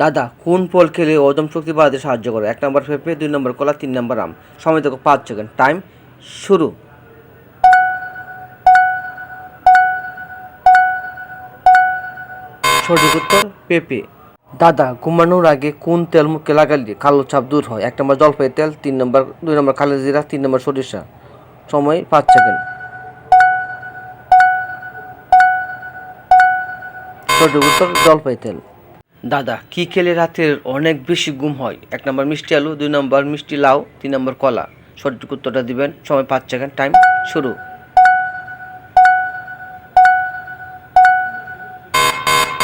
দাদা কোন ফল খেলে হজম শক্তি বাড়াতে সাহায্য করে? 1 নম্বর পেঁপে, 2 নম্বর কলা, 3 নম্বর আম। সময় দেখো 5 সেকেন্ড। টাইম শুরু। সঠিক উত্তর পেঁপে। দাদা ঘুমানোর আগে কোন তেল মুখে লাগালে কালো ছাপ দূর হয়? 1 নম্বর জলপাই তেল, 3 নম্বর 2 নম্বর কালো জিরা, 3 নম্বর সরিষা। সময় 5 সেকেন্ড। সঠিক উত্তর জলপাই তেল। দাদা কি খেলে রাতের অনেক বেশি ঘুম হয়? 1 নম্বর মিষ্টি আলু, 2 নম্বর মিষ্টি লাউ, 3 নম্বর কলা। সঠিক উত্তরটা দিবেন। সময় 5 সেকেন্ড। টাইম শুরু।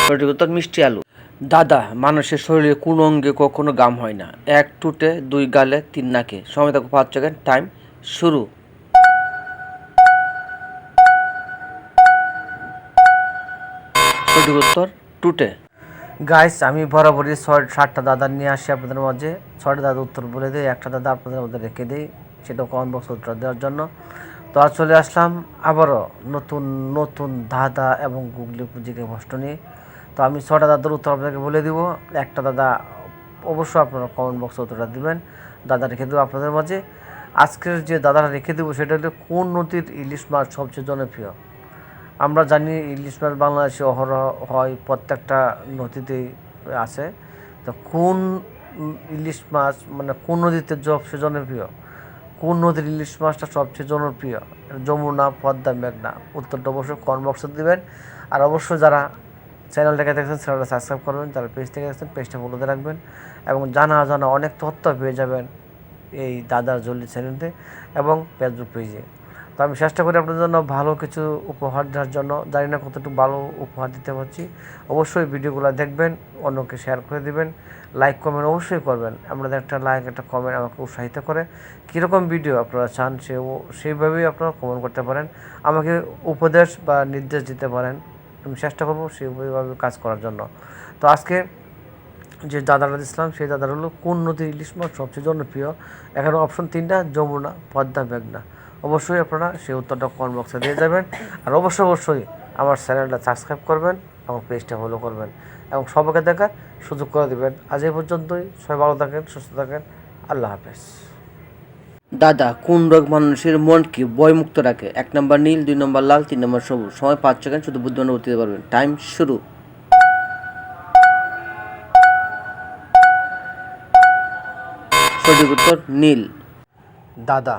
সঠিক উত্তর মিষ্টি আলু। দাদা মানুষের শরীরে কোন অঙ্গে কখনো ঘাম হয় না? 1 ঠোঁটে, 2 গালে, 3 নাকে। সময় দেখো 5 সেকেন্ড। টাইম শুরু। সঠিক উত্তর টুটে। গাইস আমি বরাবরই 7টা দাদা নিয়ে আসি আপনাদের মাঝে। 6টা দাদা উত্তর বলে দিই, একটা দাদা আপনাদের মধ্যে রেখে দিই, সেটা কমেন্ট বক্সে উত্তর দেওয়ার জন্য। তো আজ চলে আসলাম আবারও নতুন নতুন দাদা এবং গুগলি পুঁজিকে প্রশ্ন নিয়ে। তো আমি 6টা দাদার উত্তর আপনাকে বলে দিব। একটা দাদা অবশ্যই আপনারা কমেন্ট বক্সে উত্তরটা দিবেন। দাদা রেখে দেবো আপনাদের মাঝে। আজকের যে দাদাটা রেখে দেবো সেটা হলো কোন নদীর ইলিশ মাছ সবচেয়ে জনপ্রিয়? আমরা জানি ইলিশ মাছ বাংলাদেশে অহরহ হয়, প্রত্যেকটা নদীতেই আছে। তো কোন ইলিশ মাছ মানে কোন নদীতে সবচেয়ে জনপ্রিয়? কোন নদীর ইলিশ মাছটা সবচেয়ে জনপ্রিয়? যমুনা, পদ্মা, মেঘনা? উত্তরটা অবশ্যই কমেন্ট বক্সে দেবেন। আর অবশ্যই যারা চ্যানেলটাকে দেখছেন চ্যানেলটা সাবস্ক্রাইব করবেন, যারা পেজ থেকে দেখছেন পেজটা ফলো দিয়ে রাখবেন এবং জানা অনেক তথ্য পেয়ে যাবেন এই দাদার জলি চ্যানেলতে এবং ফেসবুক পেজে। তো আমি চেষ্টা করি আপনাদের জন্য ভালো কিছু উপহার দেওয়ার জন্য। জানি না কতটুকু ভালো উপহার দিতে পারছি। অবশ্যই ভিডিওগুলো দেখবেন, অন্যকে শেয়ার করে দিবেন, লাইক কমেন্ট অবশ্যই করবেন। আপনাদের একটা লাইক একটা কমেন্ট আমাকে উৎসাহিত করে। কীরকম ভিডিও আপনারা চান সেইভাবেই আপনারা কমেন্ট করতে পারেন, আমাকে উপদেশ বা নির্দেশ দিতে পারেন। আমি চেষ্টা করবো সেইভাবে কাজ করার জন্য। তো আজকে যে দাদাটা দিচ্ছিলাম সেই দাদার হলো কোন নদীর ইলিশ মাছ সবচেয়ে জনপ্রিয়? এখানে অপশন 3টা, যমুনা, পদ্মা, মেঘনা। অবশ্যই আপনারা সেই উত্তরটা কমেন্ট বক্সে দিয়ে যাবেন। আর অবশ্যই আমার চ্যানেলটা সাবস্ক্রাইব করবেন এবং পেজটা ফলো করবেন এবং সবাইকে দেখার সুযোগ করে দেবেন। আজ এই পর্যন্তই। সবাই ভালো থাকেন, সুস্থ থাকেন। আল্লাহ হাফেজ। দাদা কোন রোগ মানুষের মনকে ভয়মুক্ত রাখে? 1 নম্বর নীল, 2 নম্বর লাল, 3 নম্বর সবুজ। সময় 5 সেকেন্ড। শুধু বুদ্ধিমান উত্তর দিতে পারবেন। টাইম শুরু। সঠিক উত্তর নীল। দাদা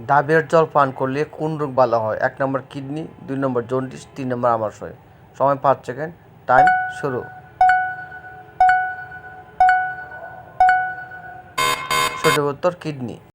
ডাবের জল পান করলে কোন রোগ ভালো হয়? 1 নম্বর কিডনি, 2 নম্বর জন্ডিস, 3 নম্বর আমাশয়। সময় 5 সেকেন্ড। টাইম শুরু। সঠিক উত্তর কিডনি।